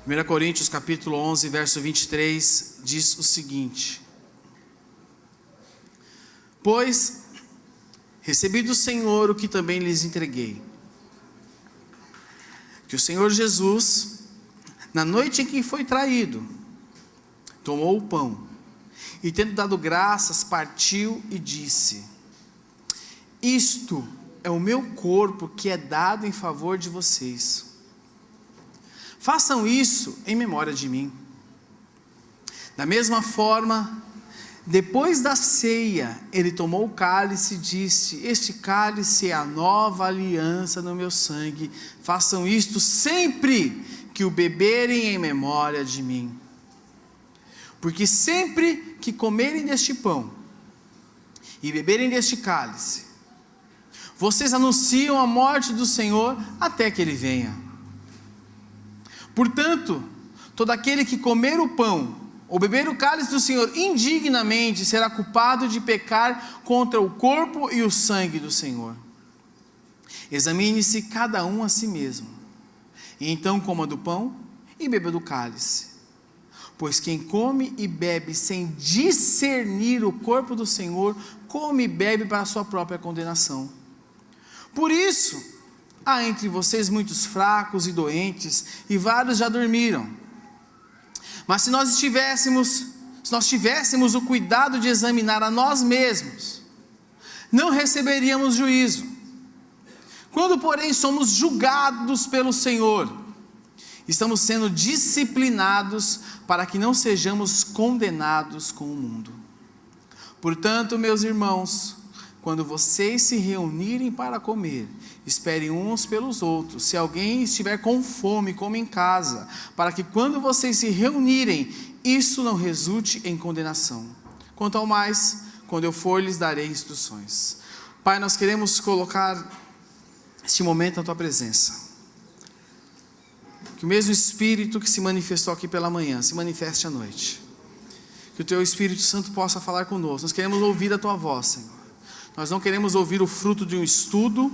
1 Coríntios capítulo 11, verso 23, diz o seguinte: Pois recebi do Senhor o que também lhes entreguei, que o Senhor Jesus, na noite em que foi traído, tomou o pão, e tendo dado graças, partiu e disse: Isto é o meu corpo que é dado em favor de vocês. Façam isso em memória de mim. Da mesma forma, depois da ceia, ele tomou o cálice e disse: Este cálice é a nova aliança no meu sangue. Façam isto sempre que o beberem em memória de mim. Porque sempre que comerem deste pão e beberem deste cálice, vocês anunciam a morte do Senhor até que ele venha. Portanto, todo aquele que comer o pão ou beber o cálice do Senhor indignamente será culpado de pecar contra o corpo e o sangue do Senhor. Examine-se cada um a si mesmo, e então coma do pão e beba do cálice. Pois quem come e bebe sem discernir o corpo do Senhor, come e bebe para a sua própria condenação. Por isso, há entre vocês muitos fracos e doentes, e vários já dormiram. Mas se nós tivéssemos o cuidado de examinar a nós mesmos, não receberíamos juízo. Quando, porém, somos julgados pelo Senhor, estamos sendo disciplinados para que não sejamos condenados com o mundo. Portanto, meus irmãos, quando vocês se reunirem para comer, esperem uns pelos outros. Se alguém estiver com fome, coma em casa, para que quando vocês se reunirem, isso não resulte em condenação. Quanto ao mais, quando eu for, lhes darei instruções. Pai, nós queremos colocar este momento na Tua presença. Que o mesmo Espírito que se manifestou aqui pela manhã, se manifeste à noite. Que o Teu Espírito Santo possa falar conosco. Nós queremos ouvir a Tua voz, Senhor. Nós não queremos ouvir o fruto de um estudo,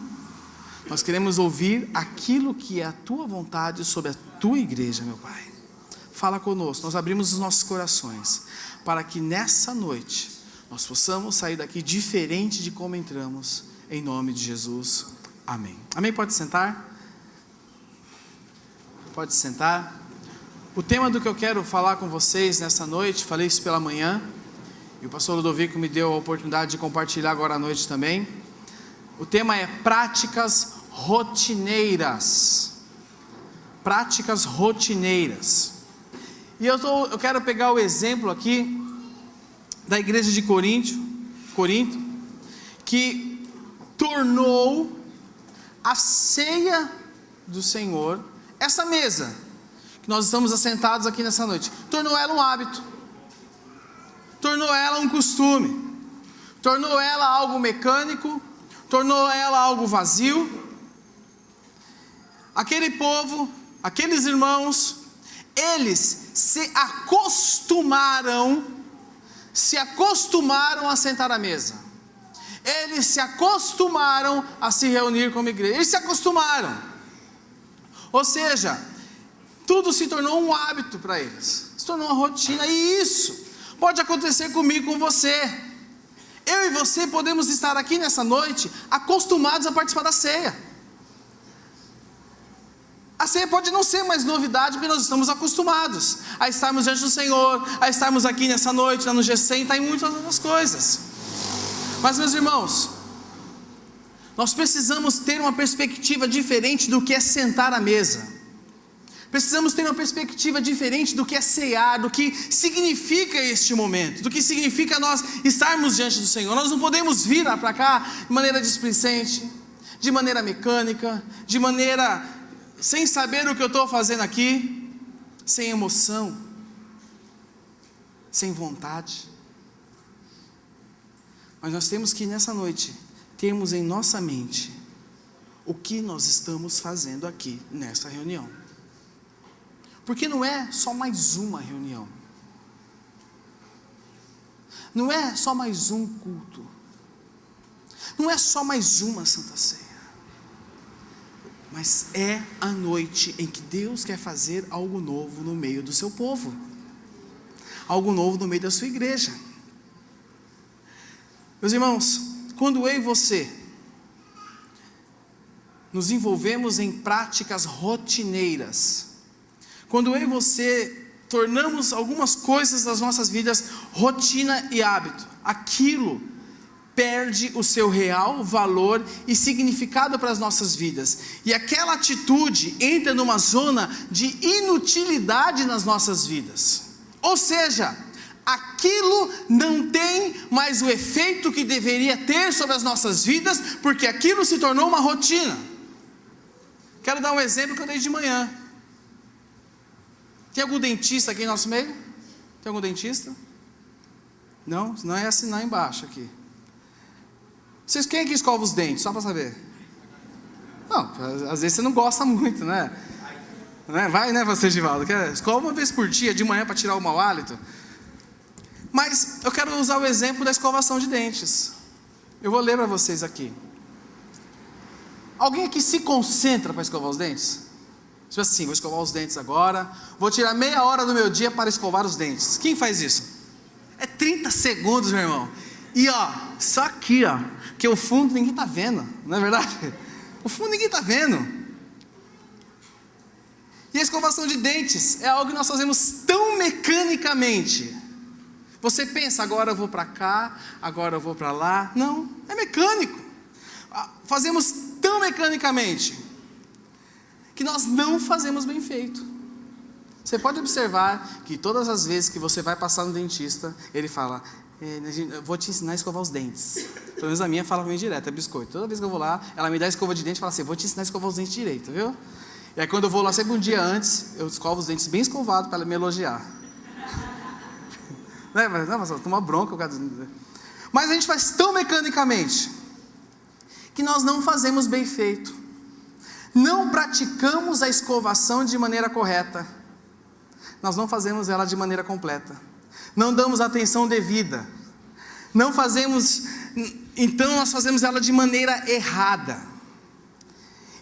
nós queremos ouvir aquilo que é a Tua vontade sobre a Tua igreja, meu Pai. Fala conosco, nós abrimos os nossos corações, para que nessa noite, nós possamos sair daqui diferente de como entramos, em nome de Jesus, amém. Amém? Pode sentar? Pode sentar. O tema do que eu quero falar com vocês nessa noite, falei isso pela manhã, e o pastor Ludovico me deu a oportunidade de compartilhar agora à noite também. O tema é práticas rotineiras. Práticas rotineiras. E eu quero pegar o exemplo aqui da igreja de Corinto, que tornou a ceia do Senhor, essa mesa que nós estamos assentados aqui nessa noite, tornou ela um hábito. Tornou ela um costume, tornou ela algo mecânico, tornou ela algo vazio. Aquele povo, aqueles irmãos, eles se acostumaram a sentar à mesa. Eles se acostumaram a se reunir como igreja. Eles se acostumaram. Ou seja, tudo se tornou um hábito para eles. Se tornou uma rotina. E isso pode acontecer comigo, com você. Eu e você podemos estar aqui nessa noite acostumados a participar da ceia. A ceia pode não ser mais novidade, porque nós estamos acostumados a estarmos diante do Senhor, a estarmos aqui nessa noite, lá no G100, está em muitas outras coisas. Mas, meus irmãos, nós precisamos ter uma perspectiva diferente do que é sentar à mesa. Precisamos ter uma perspectiva diferente do que é cear, do que significa este momento, do que significa nós estarmos diante do Senhor. Nós não podemos vir para cá de maneira displicente, de maneira mecânica, de maneira sem saber o que eu estou fazendo aqui, sem emoção, sem vontade. Mas nós temos que nessa noite termos em nossa mente o que nós estamos fazendo aqui nessa reunião. Porque não é só mais uma reunião, não é só mais um culto, não é só mais uma Santa Ceia, mas é a noite em que Deus quer fazer algo novo no meio do seu povo, algo novo no meio da sua igreja. Meus irmãos, quando eu e você nos envolvemos em práticas rotineiras, quando eu e você tornamos algumas coisas das nossas vidas rotina e hábito, aquilo perde o seu real valor e significado para as nossas vidas, e aquela atitude entra numa zona de inutilidade nas nossas vidas, ou seja, aquilo não tem mais o efeito que deveria ter sobre as nossas vidas, porque aquilo se tornou uma rotina. Quero dar um exemplo que eu dei de manhã. Tem algum dentista aqui em nosso meio? Tem algum dentista? Não? Não é assinar embaixo aqui. Quem aqui escova os dentes? Só para saber. Não, às vezes você não gosta muito, né? Vai, né, você, Givaldo? Escova uma vez por dia, de manhã, para tirar o mau hálito. Mas eu quero usar o exemplo da escovação de dentes. Eu vou ler para vocês aqui. Alguém aqui se concentra para escovar os dentes? Tipo assim, vou escovar os dentes agora, vou tirar meia hora do meu dia para escovar os dentes. Quem faz isso? É 30 segundos, meu irmão. E só aqui, que o fundo ninguém está vendo, não é verdade? O fundo ninguém está vendo. E a escovação de dentes é algo que nós fazemos tão mecanicamente. Você pensa, agora eu vou para cá, agora eu vou para lá. Não, é mecânico. Fazemos tão mecanicamente que nós não fazemos bem feito. Você pode observar que todas as vezes que você vai passar no dentista, ele fala, eu vou te ensinar a escovar os dentes. Pelo menos a minha fala para mim direto, é biscoito. Toda vez que eu vou lá, ela me dá a escova de dente e fala assim, vou te ensinar a escovar os dentes direito, viu? E aí quando eu vou lá, sempre um dia antes, eu escovo os dentes bem escovados para ela me elogiar. Não, mas toma bronca. Mas a gente faz tão mecanicamente, que nós não fazemos bem feito. Não praticamos a escovação de maneira correta. Nós não fazemos ela de maneira completa. Não damos atenção devida. Não fazemos, então nós fazemos ela de maneira errada.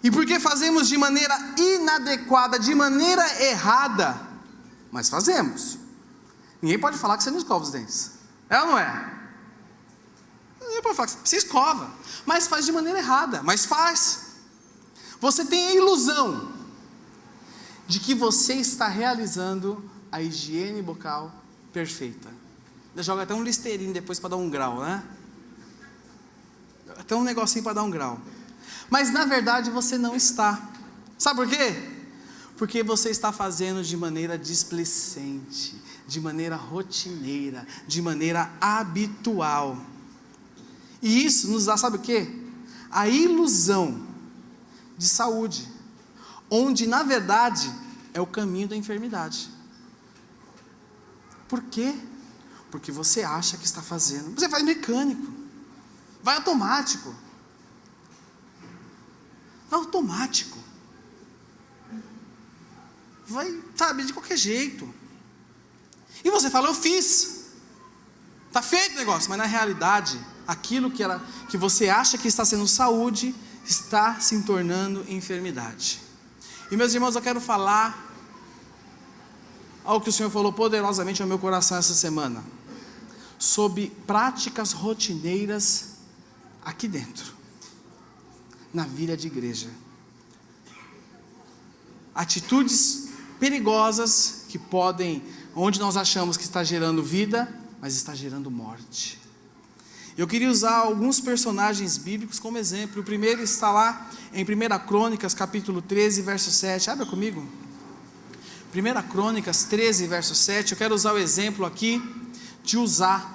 E porque fazemos de maneira inadequada, de maneira errada, mas fazemos. Ninguém pode falar que você não escova os dentes. É ou não é? Ninguém pode falar que você escova, mas faz de maneira errada, mas faz. Você tem a ilusão de que você está realizando a higiene bucal perfeita. Joga até um Listerine depois para dar um grau, né? Até um negocinho para dar um grau. Mas na verdade você não está. Sabe por quê? Porque você está fazendo de maneira displicente, de maneira rotineira, de maneira habitual. E isso nos dá, sabe o quê? A ilusão de saúde, onde na verdade é o caminho da enfermidade. Por quê? Porque você acha que está fazendo, você faz mecânico, vai automático, vai, sabe, de qualquer jeito, e você fala, eu fiz, está feito o negócio, mas na realidade, aquilo que você acha que está sendo saúde, está se tornando enfermidade. E meus irmãos, eu quero falar algo que o Senhor falou poderosamente ao meu coração essa semana, sobre práticas rotineiras aqui dentro, na vida de igreja. Atitudes perigosas que podem, onde nós achamos que está gerando vida, mas está gerando morte. Eu queria usar alguns personagens bíblicos como exemplo. O primeiro está lá em 1 Crônicas, capítulo 13, verso 7. Abra comigo. 1 Crônicas 13, verso 7. Eu quero usar o exemplo aqui de Uzá.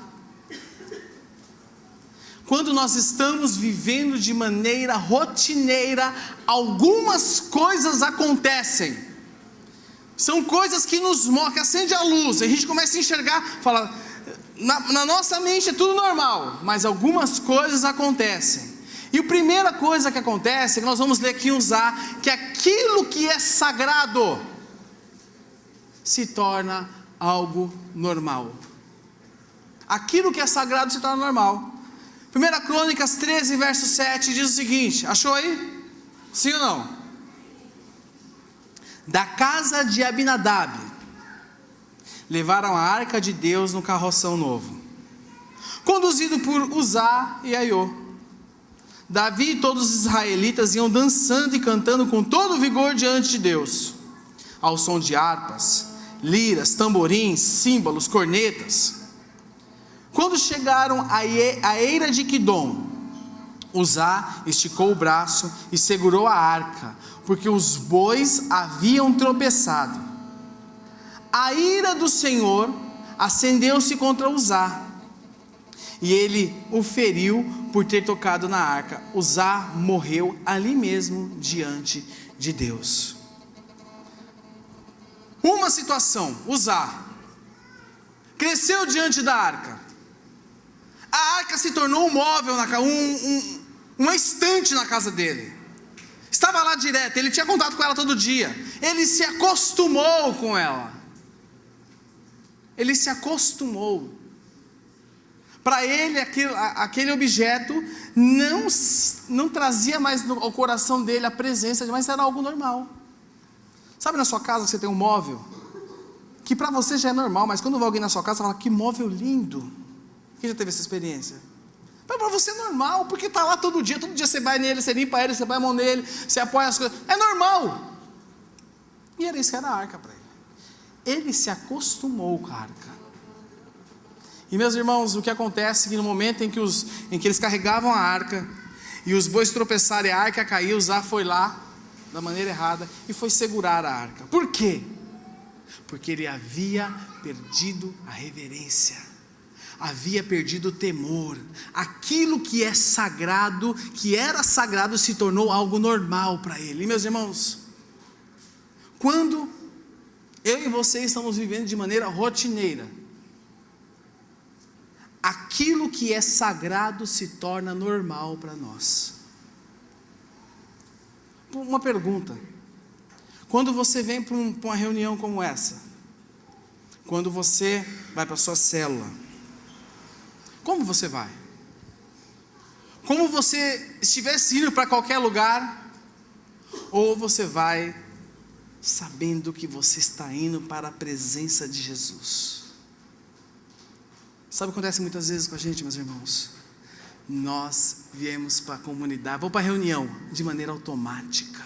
Quando nós estamos vivendo de maneira rotineira, algumas coisas acontecem. São coisas que nos mostram, que acende a luz, a gente começa a enxergar, fala, na nossa mente é tudo normal, mas algumas coisas acontecem. E a primeira coisa que acontece, é que nós vamos ler aqui em Uzá, que aquilo que é sagrado se torna algo normal. Aquilo que é sagrado se torna normal. 1 Crônicas 13, verso 7 diz o seguinte, achou aí? Sim ou não? da casa de Abinadab, levaram a arca de Deus no carroção novo, conduzido por Uzá e Aiô. Davi e todos os israelitas iam dançando e cantando com todo o vigor diante de Deus, ao som de harpas, liras, tamborins, símbolos, cornetas. Quando chegaram à eira de Quidom, Uzá esticou o braço e segurou a arca, porque os bois haviam tropeçado. A ira do Senhor acendeu-se contra Uzá, e ele o feriu por ter tocado na arca. Uzá morreu ali mesmo diante de Deus. Uma situação: Uzá cresceu diante da arca. A arca se tornou um móvel, uma estante na casa dele. Estava lá direto, ele tinha contato com ela todo dia. Ele se acostumou com ela. Ele se acostumou. Para ele, aquele objeto não trazia mais ao coração dele a presença, mas era algo normal. Sabe na sua casa que você tem um móvel, que para você já é normal, mas quando vai alguém na sua casa, você fala: que móvel lindo. Quem já teve essa experiência? Para você é normal, porque está lá todo dia você vai nele, você limpa ele, você põe a mão nele, você apoia as coisas, é normal. E era isso que era a arca para ele. Ele se acostumou com a arca. E meus irmãos, o que acontece é que no momento em que eles carregavam a arca, e os bois tropeçaram e a arca caiu, Uzá foi lá, da maneira errada, e foi segurar a arca. Por quê? Porque ele havia perdido a reverência, havia perdido o temor. Aquilo que é sagrado, que era sagrado, se tornou algo normal para ele. E meus irmãos, quando eu e você estamos vivendo de maneira rotineira, aquilo que é sagrado se torna normal para nós. Uma pergunta: quando você vem para uma reunião como essa, quando você vai para a sua célula, como você vai? Como você estivesse indo para qualquer lugar? Ou você vai sabendo que você está indo para a presença de Jesus? Sabe o que acontece muitas vezes com a gente, meus irmãos? Nós viemos para a comunidade, vou para a reunião de maneira automática.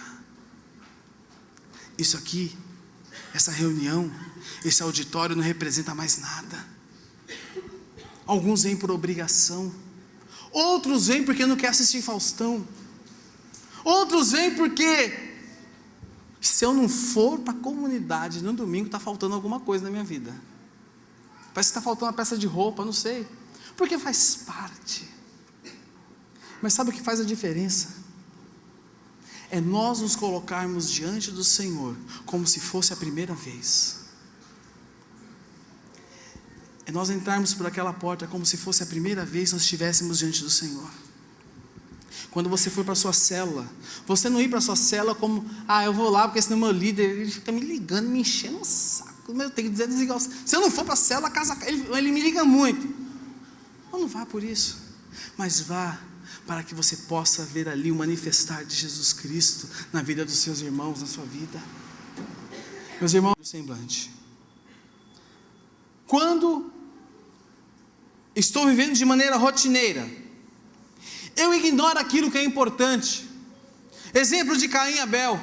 Isso aqui, essa reunião, esse auditório não representa mais nada. Alguns vêm por obrigação, outros vêm porque não quer assistir Faustão, outros vêm porque, se eu não for para a comunidade no domingo, está faltando alguma coisa na minha vida. Parece que está faltando uma peça de roupa, não sei, porque faz parte. Mas sabe o que faz a diferença? É nós nos colocarmos diante do Senhor como se fosse a primeira vez. É nós entrarmos por aquela porta como se fosse a primeira vez que nós estivéssemos diante do Senhor. Quando você for para a sua célula, você não ir para a sua célula como: eu vou lá porque senão meu líder ele fica me ligando, me enchendo o saco. Eu tenho que desligar. Se eu não for para a célula, ele me liga muito. Não vá por isso, mas vá para que você possa ver ali o manifestar de Jesus Cristo na vida dos seus irmãos, na sua vida. Meus irmãos, o semblante. Quando estou vivendo de maneira rotineira, eu ignoro aquilo que é importante. Exemplo de Caim e Abel.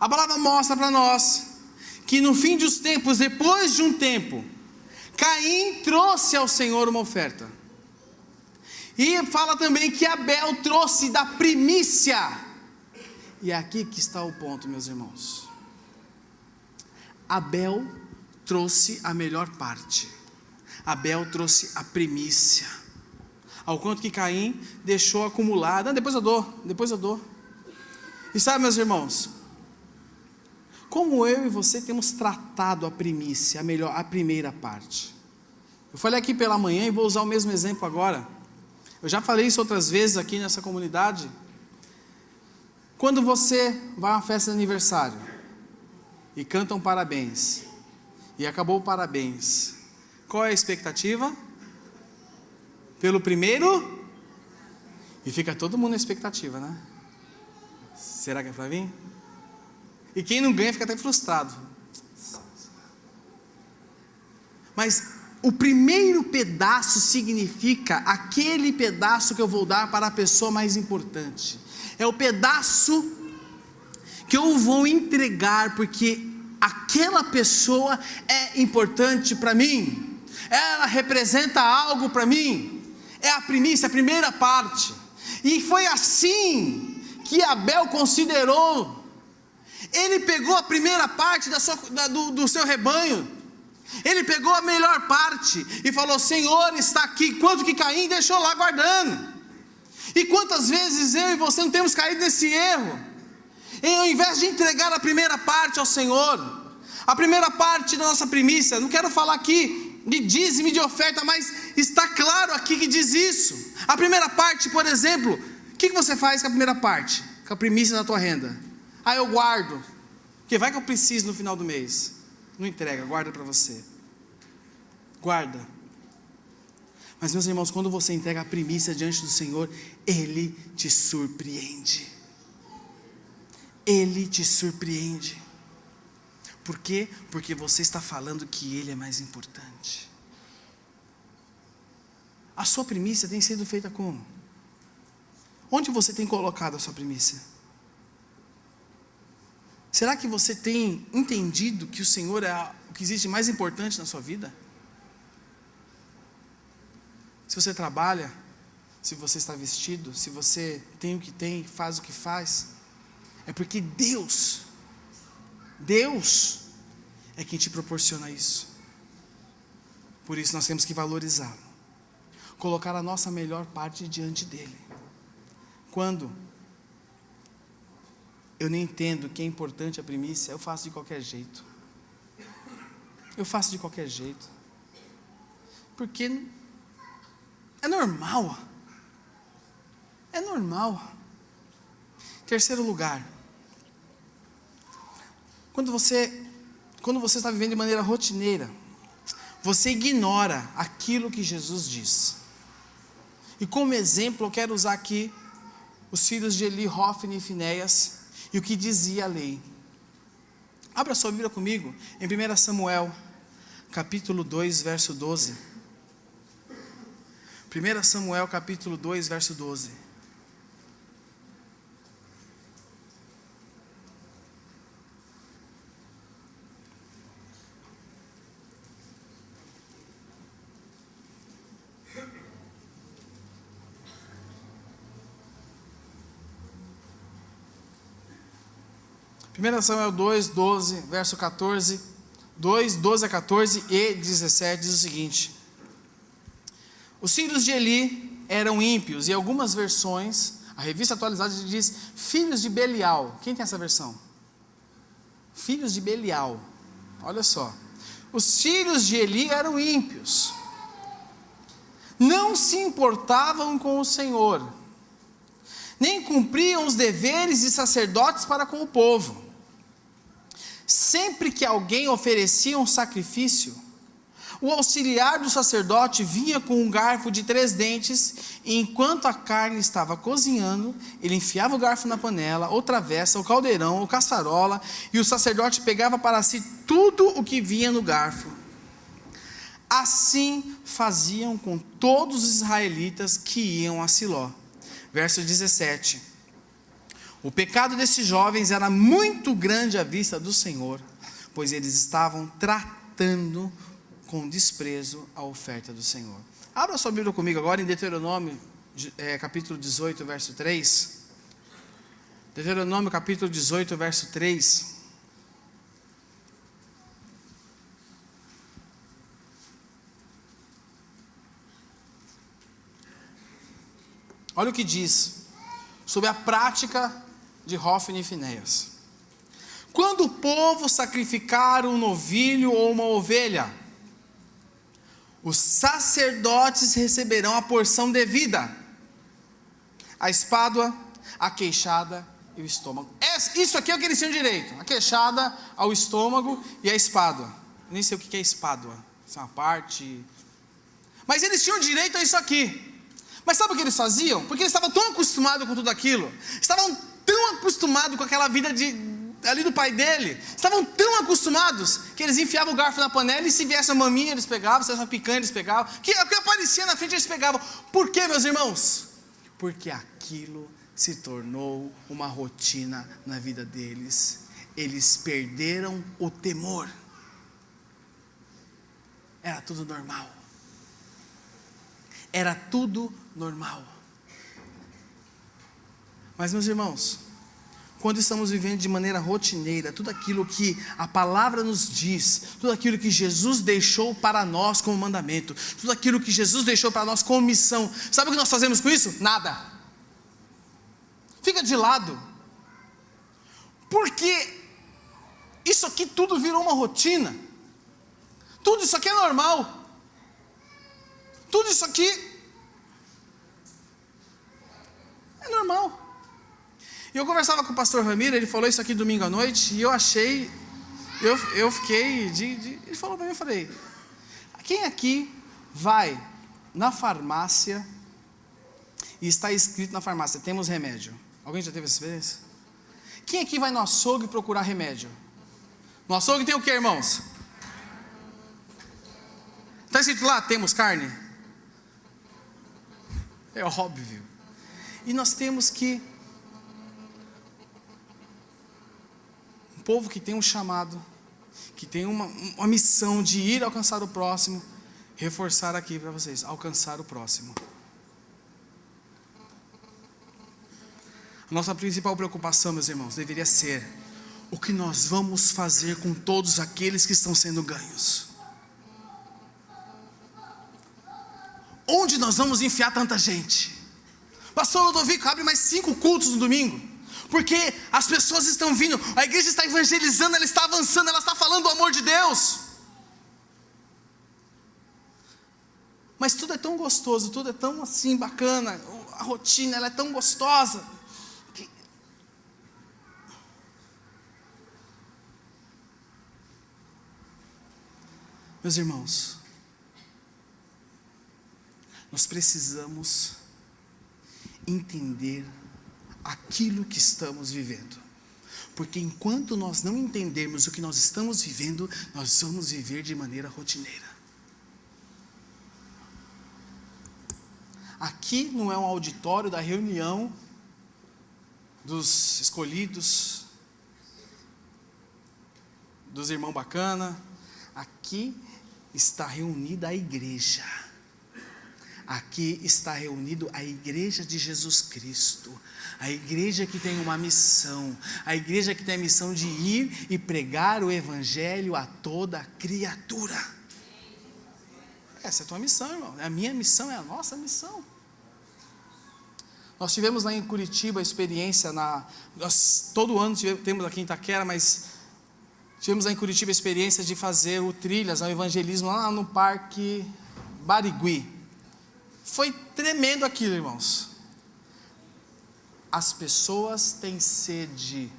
A palavra mostra para nós que no fim dos tempos, depois de um tempo, Caim trouxe ao Senhor uma oferta. E fala também que Abel trouxe da primícia. E é aqui que está o ponto, meus irmãos. Abel trouxe a melhor parte. Abel trouxe a primícia. Ao quanto que Caim deixou acumular. Depois eu dou. E sabe, meus irmãos, como eu e você temos tratado a primícia, a primeira parte. Eu falei aqui pela manhã e vou usar o mesmo exemplo agora. Eu já falei isso outras vezes aqui nessa comunidade. Quando você vai a uma festa de aniversário e cantam parabéns, e acabou o parabéns, qual é a expectativa? Pelo primeiro? E fica todo mundo na expectativa, né? Será que é para vir? E quem não ganha fica até frustrado. Mas o primeiro pedaço significa aquele pedaço que eu vou dar para a pessoa mais importante. É o pedaço que eu vou entregar, porque aquela pessoa é importante para mim. Ela representa algo para mim. É a primícia, a primeira parte. E foi assim que Abel considerou. Ele pegou a primeira parte do seu rebanho. Ele pegou a melhor parte e falou: Senhor, está aqui. Quanto que Caim deixou lá guardando. E quantas vezes eu e você não temos caído nesse erro? E ao invés de entregar a primeira parte ao Senhor, a primeira parte da nossa primícia, não quero falar aqui de dízimo e de oferta, mas está claro aqui que diz isso. A primeira parte, por exemplo, o que você faz com a primeira parte? Com a primícia da tua renda? Eu guardo, porque vai que eu preciso no final do mês. Não entrega, guarda para você. Guarda. Mas, meus irmãos, quando você entrega a primícia diante do Senhor, Ele te surpreende. Ele te surpreende. Por quê? Porque você está falando que Ele é mais importante. A sua primícia tem sido feita como? Onde você tem colocado a sua primícia? Será que você tem entendido que o Senhor é o que existe mais importante na sua vida? Se você trabalha, se você está vestido, se você tem o que tem, faz o que faz, é porque Deus é quem te proporciona isso. Por isso nós temos que valorizá-lo, colocar a nossa melhor parte diante dele. Quando eu nem entendo que é importante a primícia, eu faço de qualquer jeito. Porque é normal. Terceiro lugar, quando você está vivendo de maneira rotineira, você ignora aquilo que Jesus diz. E como exemplo, eu quero usar aqui os filhos de Eli, Hofni e Finéias, e o que dizia a lei. Abra sua Bíblia comigo, em 1 Samuel, capítulo 2, verso 12. 1 Samuel, capítulo 2, verso 12. Primeira Samuel 2, 12, verso 14, 2, 12 a 14 e 17, diz o seguinte: os filhos de Eli eram ímpios, e algumas versões, a revista atualizada diz filhos de Belial. Quem tem essa versão? Filhos de Belial. Olha só, os filhos de Eli eram ímpios, não se importavam com o Senhor, nem cumpriam os deveres de sacerdotes para com o povo. Sempre que alguém oferecia um sacrifício, o auxiliar do sacerdote vinha com um garfo de 3 dentes, e enquanto a carne estava cozinhando, ele enfiava o garfo na panela, ou travessa, ou caldeirão, ou caçarola, e o sacerdote pegava para si tudo o que vinha no garfo. Assim faziam com todos os israelitas que iam a Siló. Verso 17. O pecado desses jovens era muito grande à vista do Senhor, pois eles estavam tratando com desprezo a oferta do Senhor. Abra sua Bíblia comigo agora em Deuteronômio, capítulo 18, verso 3. Deuteronômio, capítulo 18, verso 3. Olha o que diz sobre a prática de Hofni e Finéias. Quando o povo sacrificar um novilho ou uma ovelha, os sacerdotes receberão a porção devida: a espádua, a queixada e o estômago. Isso aqui é o que eles tinham direito: a queixada, ao estômago e a espádua. Eu nem sei o que é espádua, isso é uma parte, mas eles tinham direito a isso aqui. Mas sabe o que eles faziam? Porque eles estavam tão acostumados com tudo aquilo, estavam tão acostumados com aquela vida ali do pai dele, estavam tão acostumados que eles enfiavam o garfo na panela e se viesse uma maminha eles pegavam, se viesse uma picanha eles pegavam, o que aparecia na frente eles pegavam. Por quê, meus irmãos? Porque aquilo se tornou uma rotina na vida deles. Eles perderam o temor. Era tudo normal. Era tudo normal. Mas, meus irmãos, quando estamos vivendo de maneira rotineira, tudo aquilo que a palavra nos diz, tudo aquilo que Jesus deixou para nós como mandamento, tudo aquilo que Jesus deixou para nós como missão, sabe o que nós fazemos com isso? Nada. Fica de lado. Porque isso aqui tudo virou uma rotina. Tudo isso aqui é normal. Tudo isso aqui é normal. E eu conversava com o pastor Ramiro, ele falou isso aqui domingo à noite, e eu achei, eu fiquei, ele falou para mim, eu falei, quem aqui vai na farmácia e está escrito na farmácia, temos remédio? Alguém já teve essa experiência? Quem aqui vai no açougue procurar remédio? No açougue tem o que, irmãos? Está escrito lá, temos carne? É óbvio. E nós temos que, um povo que tem um chamado, que tem uma missão de ir alcançar o próximo, reforçar aqui para vocês, alcançar o próximo. A nossa principal preocupação, meus irmãos, deveria ser o que nós vamos fazer com todos aqueles que estão sendo ganhos. Onde nós vamos enfiar tanta gente? Pastor Ludovico, abre mais 5 cultos no domingo, porque as pessoas estão vindo, a igreja está evangelizando, ela está avançando, ela está falando do amor de Deus. Mas tudo é tão gostoso, tudo é tão assim bacana, a rotina ela é tão gostosa, que... Meus irmãos, nós precisamos entender aquilo que estamos vivendo, porque enquanto nós não entendermos o que nós estamos vivendo, nós vamos viver de maneira rotineira. Aqui não é um auditório da reunião dos escolhidos, dos irmãos bacana. Aqui está reunida a igreja. Aqui está reunido a igreja de Jesus Cristo, a igreja que tem uma missão, a igreja que tem a missão de ir e pregar o evangelho a toda criatura. Essa é a tua missão, irmão, é a minha missão, é a nossa missão. Nós tivemos lá em Curitiba a experiência, nós todo ano temos aqui em Itaquera, mas tivemos lá em Curitiba a experiência de fazer o trilhas, o evangelismo lá no Parque Barigui. Foi tremendo aquilo, irmãos. As pessoas têm sede.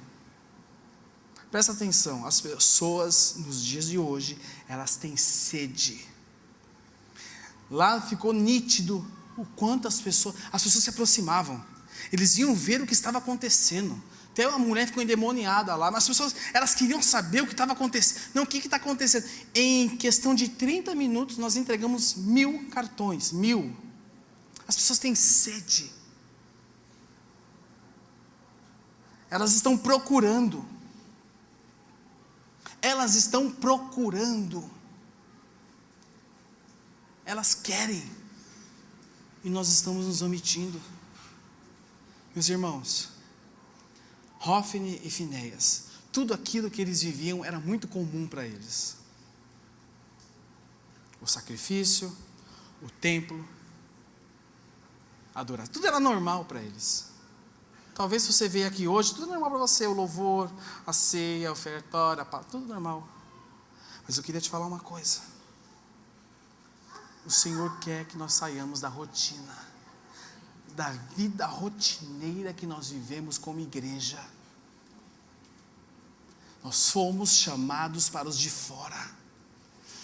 Presta atenção, as pessoas nos dias de hoje, elas têm sede. Lá ficou nítido o quanto as pessoas se aproximavam. Eles iam ver o que estava acontecendo. Até uma mulher ficou endemoniada lá, mas as pessoas, elas queriam saber o que estava acontecendo. Não, o que está acontecendo? Em questão de 30 minutos, nós entregamos 1000 cartões, 1000. As pessoas têm sede. Elas estão procurando. Elas estão procurando. Elas querem. E nós estamos nos omitindo. Meus irmãos, Hófine e Finéias, tudo aquilo que eles viviam era muito comum para eles. O sacrifício, o templo, adorar, tudo era normal para eles. Talvez se você veio aqui hoje, tudo normal para você, o louvor, a ceia, a ofertória, tudo normal. Mas eu queria te falar uma coisa. O Senhor quer que nós saiamos da rotina, da vida rotineira que nós vivemos como igreja. Nós fomos chamados para os de fora.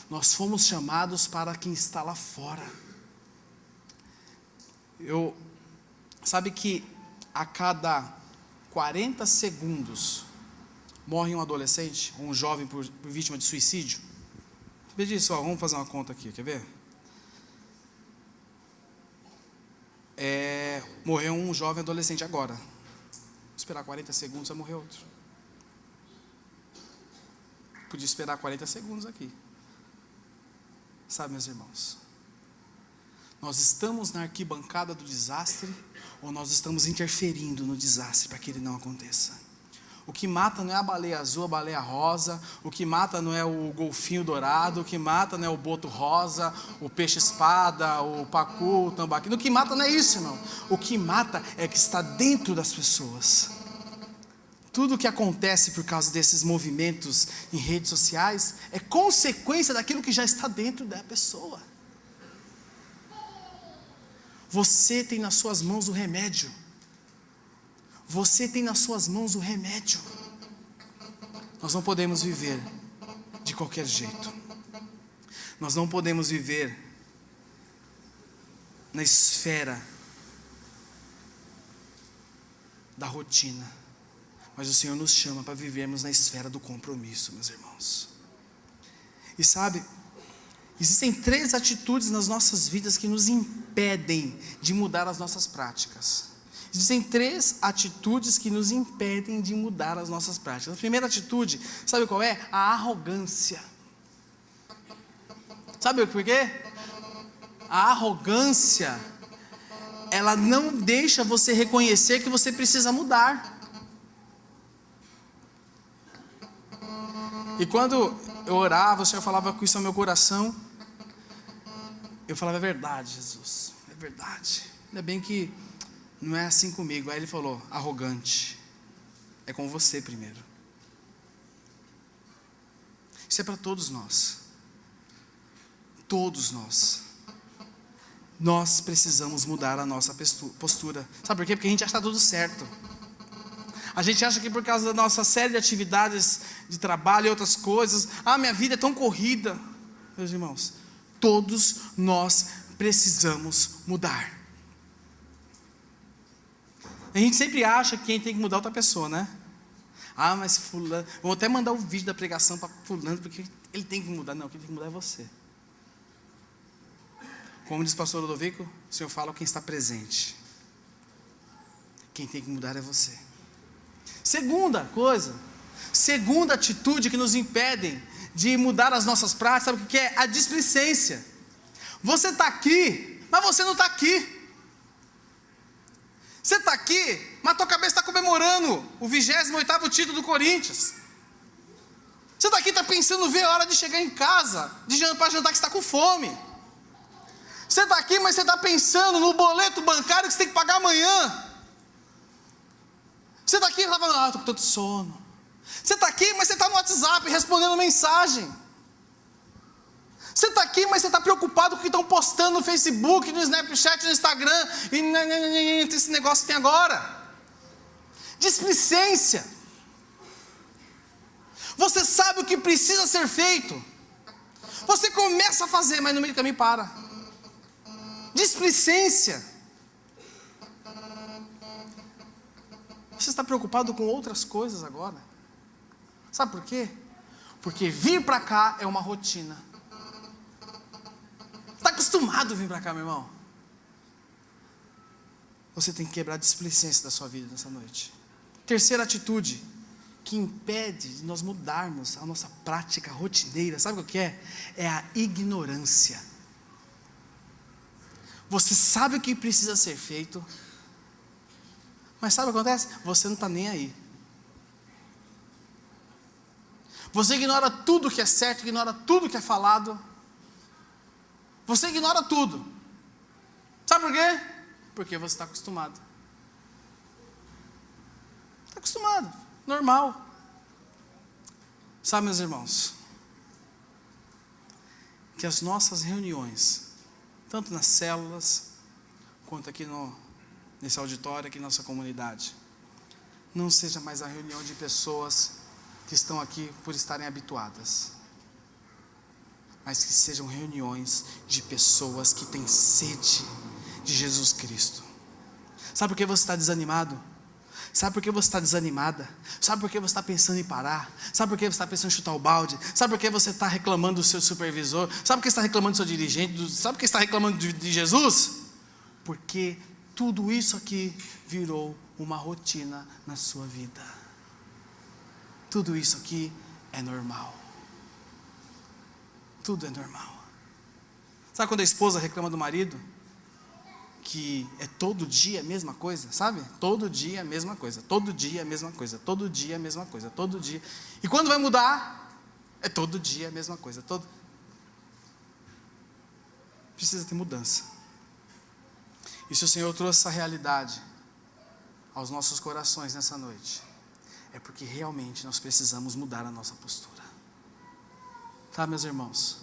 Nós fomos chamados para quem está lá fora. Sabe que a cada 40 segundos, morre um adolescente, ou um jovem por vítima de suicídio. Vê disso, vamos fazer uma conta aqui, quer ver? Morreu um jovem adolescente agora. Vou esperar 40 segundos, vai morrer outro. Podia esperar 40 segundos aqui. Sabe, meus irmãos, nós estamos na arquibancada do desastre, ou nós estamos interferindo no desastre para que ele não aconteça? O que mata não é a baleia azul, a baleia rosa. O que mata não é o golfinho dourado. O que mata não é o boto rosa, o peixe-espada, o pacu, o tambaqui. O que mata não é isso, irmão. O que mata é que está dentro das pessoas. Tudo que acontece por causa desses movimentos em redes sociais é consequência daquilo que já está dentro da pessoa. Você tem nas suas mãos o remédio. Você tem nas suas mãos o remédio. Nós não podemos viver de qualquer jeito. Nós não podemos viver na esfera da rotina. Mas o Senhor nos chama para vivermos na esfera do compromisso, meus irmãos. E sabe, existem 3 atitudes nas nossas vidas que nos impedem de mudar as nossas práticas. Existem 3 atitudes que nos impedem de mudar as nossas práticas. A primeira atitude, sabe qual é? A arrogância. Sabe por quê? A arrogância, ela não deixa você reconhecer que você precisa mudar. E quando eu orava, o Senhor falava com isso ao meu coração, eu falava, é verdade, Jesus, é verdade. Ainda bem que não é assim comigo. Aí ele falou, arrogante, é com você primeiro. Isso é para todos nós. Todos nós. Nós precisamos mudar a nossa postura. Sabe por quê? Porque a gente acha que está tudo certo. A gente acha que por causa da nossa série de atividades de trabalho e outras coisas, minha vida é tão corrida. Meus irmãos, todos nós precisamos mudar. A gente sempre acha que quem tem que mudar é outra pessoa, né? Mas fulano, vou até mandar o vídeo da pregação para fulano, porque ele tem que mudar. Não, quem tem que mudar é você. Como diz o pastor Ludovico, o Senhor fala quem está presente. Quem tem que mudar é você. Segunda coisa, segunda atitude que nos impedem de mudar as nossas práticas, sabe o que é? A displicência. Você está aqui, mas você não está aqui. Você está aqui, mas a tua cabeça está comemorando o 28º título do Corinthians. Você está aqui, está pensando ver a hora de chegar em casa, para jantar que você está com fome. Você está aqui, mas você está pensando no boleto bancário que você tem que pagar amanhã. Você está aqui e está falando, estou com tanto sono. Você está aqui, mas você está no WhatsApp respondendo mensagem. Você está aqui, mas você está preocupado com o que estão postando no Facebook, no Snapchat, no Instagram, e esse negócio que tem agora. Displicência. Você sabe o que precisa ser feito. Você começa a fazer, mas no meio do caminho para. Displicência. Você está preocupado com outras coisas agora. Sabe por quê? Porque vir para cá é uma rotina. Está acostumado a vir para cá, meu irmão? Você tem que quebrar a displicência da sua vida nessa noite. Terceira atitude que impede de nós mudarmos a nossa prática rotineira, sabe o que é? É a ignorância. Você sabe o que precisa ser feito, mas sabe o que acontece? Você não está nem aí. Você ignora tudo que é certo, ignora tudo que é falado. Você ignora tudo. Sabe por quê? Porque você está acostumado. Está acostumado, normal. Sabe, meus irmãos, que as nossas reuniões, tanto nas células, quanto aqui nesse auditório, aqui na nossa comunidade, não seja mais a reunião de pessoas que estão aqui por estarem habituadas, mas que sejam reuniões de pessoas que têm sede de Jesus Cristo. Sabe por que você está desanimado? Sabe por que você está desanimada? Sabe por que você está pensando em parar? Sabe por que você está pensando em chutar o balde? Sabe por que você está reclamando do seu supervisor? Sabe por que você está reclamando do seu dirigente? Sabe por que você está reclamando de Jesus? Porque tudo isso aqui virou uma rotina na sua vida. Tudo isso aqui é normal. Tudo é normal. Sabe quando a esposa reclama do marido? Que é todo dia a mesma coisa, sabe? Todo dia a mesma coisa, todo dia a mesma coisa, todo dia a mesma coisa, todo dia. E quando vai mudar, é todo dia a mesma coisa, Precisa ter mudança. E se o Senhor trouxe essa realidade aos nossos corações nessa noite, é porque realmente nós precisamos mudar a nossa postura. Tá, meus irmãos?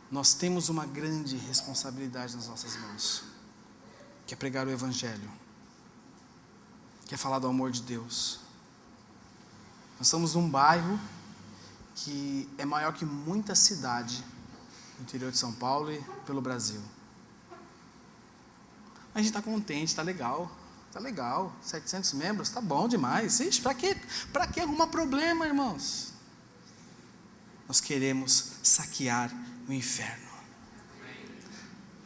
Nós temos uma grande responsabilidade nas nossas mãos, que é pregar o Evangelho, que é falar do amor de Deus. Nós estamos num bairro que é maior que muita cidade no interior de São Paulo e pelo Brasil. A gente está contente, está legal, 700 membros, está bom demais. Ixi, para que arrumar problema, irmãos? Nós queremos saquear o inferno.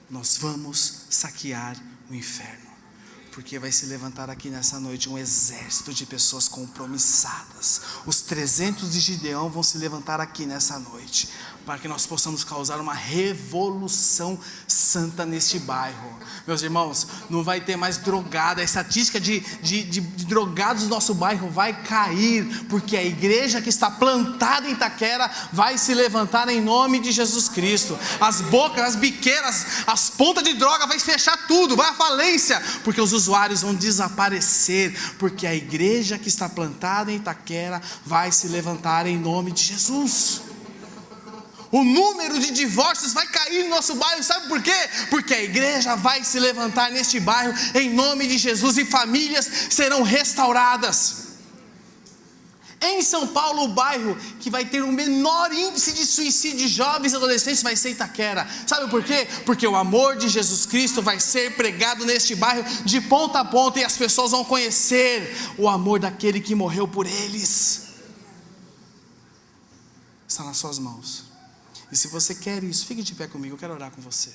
Nós vamos saquear o inferno, porque vai se levantar aqui nessa noite um exército de pessoas compromissadas. Os 300 de Gideão vão se levantar aqui nessa noite, para que nós possamos causar uma revolução santa neste bairro. Meus irmãos, não vai ter mais drogada. A estatística de drogados do nosso bairro vai cair, porque a igreja que está plantada em Itaquera vai se levantar em nome de Jesus Cristo. As bocas, as biqueiras, as pontas de droga vai fechar tudo, vai à falência, porque os usuários vão desaparecer, porque a igreja que está plantada em Itaquera vai se levantar em nome de Jesus. O número de divórcios vai cair no nosso bairro, sabe por quê? Porque a igreja vai se levantar neste bairro em nome de Jesus e famílias serão restauradas. Em São Paulo, o bairro que vai ter o menor índice de suicídio de jovens e adolescentes vai ser Itaquera. Sabe por quê? Porque o amor de Jesus Cristo vai ser pregado neste bairro de ponta a ponta e as pessoas vão conhecer o amor daquele que morreu por eles. Está nas suas mãos. E se você quer isso, fique de pé comigo, eu quero orar com você.